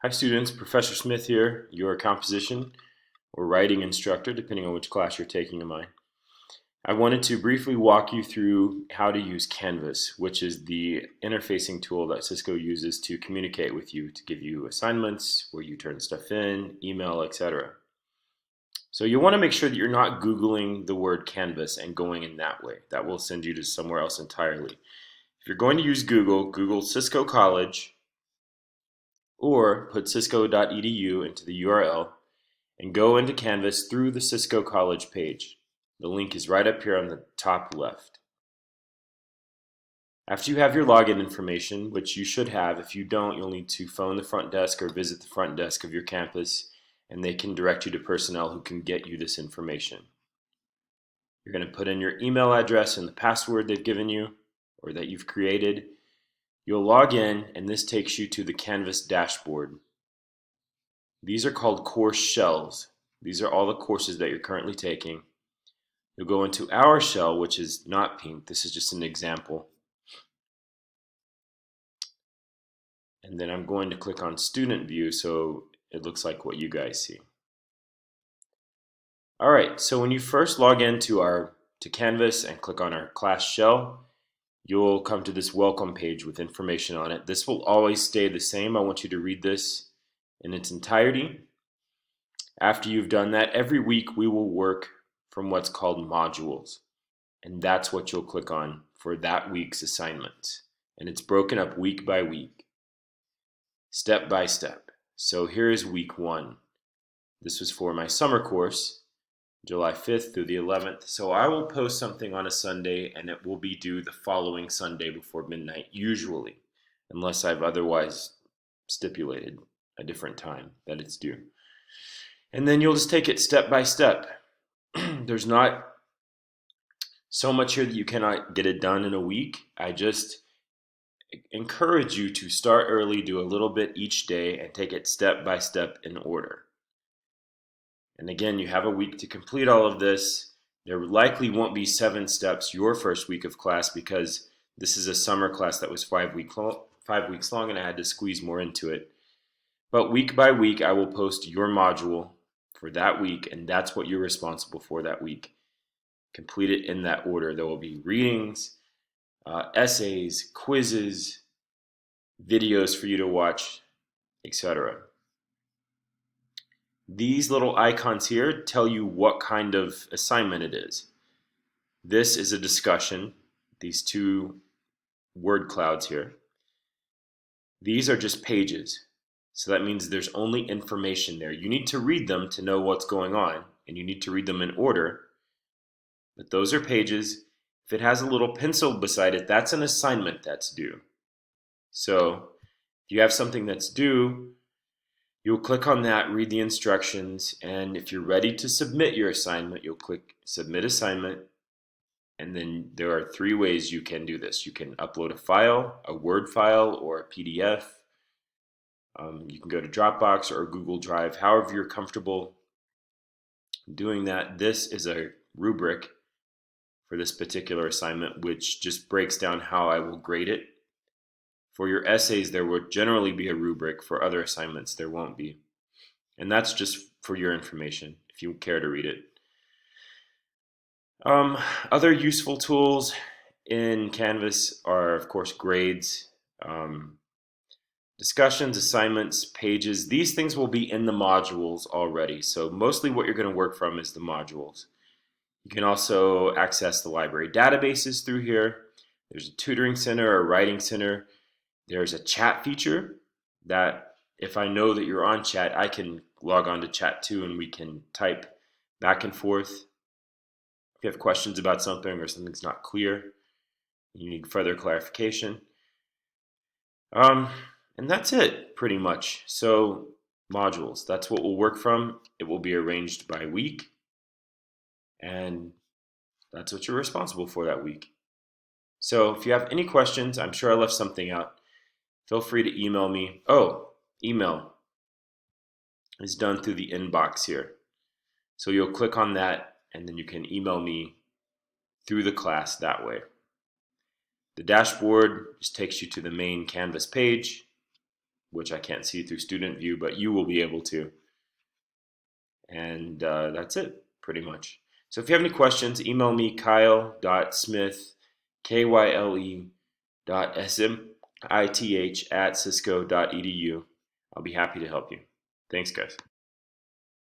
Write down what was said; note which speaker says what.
Speaker 1: Hi students, Professor Smith here, your composition or writing instructor, depending on which class you're taking of mine. I wanted to briefly walk you through how to use Canvas, which is the interfacing tool that Cisco uses to communicate with you, to give you assignments, where you turn stuff in, email, etc. So you'll want to make sure that you're not Googling the word Canvas and going in that way. That will send you to somewhere else entirely. If you're going to use Google, Google Cisco College or put cisco.edu into the URL and go into Canvas through the Cisco College page. The link is right up here on the top left. After you have your login information, which you should have, if you don't, you'll need to phone the front desk or visit the front desk of your campus, and they can direct you to personnel who can get you this information. You're going to put in your email address and the password they've given you or that you've created. You'll log in, and this takes you to the Canvas dashboard. These are called course shells. These are all the courses that you're currently taking. You'll go into our shell, which is not pink. This is just an example. And then I'm going to click on student view so it looks like what you guys see. All right, so when you first log into Canvas and click on our class shell, you'll come to this welcome page with information on it. This will always stay the same. I want you to read this in its entirety. After you've done that, every week we will work from what's called modules. And that's what you'll click on for that week's assignment. And it's broken up week by week, step by step. So here's week 1. This was for my summer course, July 5th through the 11th. So I will post something on a Sunday and it will be due the following Sunday before midnight, usually, unless I've otherwise stipulated a different time that it's due. And then you'll just take it step by step. There's not so much here that you cannot get it done in a week. I just encourage you to start early, do a little bit each day, and take it step by step in order. And again, you have a week to complete all of this. There likely won't be 7 steps your first week of class because this is a summer class that was 5 weeks long and I had to squeeze more into it. But week by week, I will post your module for that week, and that's what you're responsible for that week. Complete it in that order. There will be readings, essays, quizzes, videos for you to watch, etc. These little icons here tell you what kind of assignment it is. This is a discussion, these 2 word clouds here. These are just pages. So that means there's only information there. You need to read them to know what's going on, and you need to read them in order. But those are pages. If it has a little pencil beside it, that's an assignment that's due. So if you have something that's due, you'll click on that, read the instructions, and if you're ready to submit your assignment, you'll click Submit Assignment, and then there are 3 ways you can do this. You can upload a file, a Word file, or a PDF. You can go to Dropbox or Google Drive, however you're comfortable doing that. This is a rubric for this particular assignment, which just breaks down how I will grade it. For your essays, there would generally be a rubric. For other assignments, there won't be. And that's just for your information, if you care to read it. Other useful tools in Canvas are, of course, grades, discussions, assignments, pages. These things will be in the modules already. So mostly what you're going to work from is the modules. You can also access the library databases through here. There's a tutoring center, a writing center. There's a chat feature that if I know that you're on chat, I can log on to chat too and we can type back and forth. If you have questions about something or something's not clear, you need further clarification. And that's it pretty much. So modules, that's what we'll work from. It will be arranged by week, and that's what you're responsible for that week. So if you have any questions, I'm sure I left something out, feel free to email me. Oh, email is done through the inbox here. So you'll click on that and then you can email me through the class that way. The dashboard just takes you to the main Canvas page. which I can't see through Student View, but you will be able to. And that's it, pretty much. So if you have any questions, email me, kyle.smith, kyle.smith@cisco.edu. I'll be happy to help you. Thanks, guys.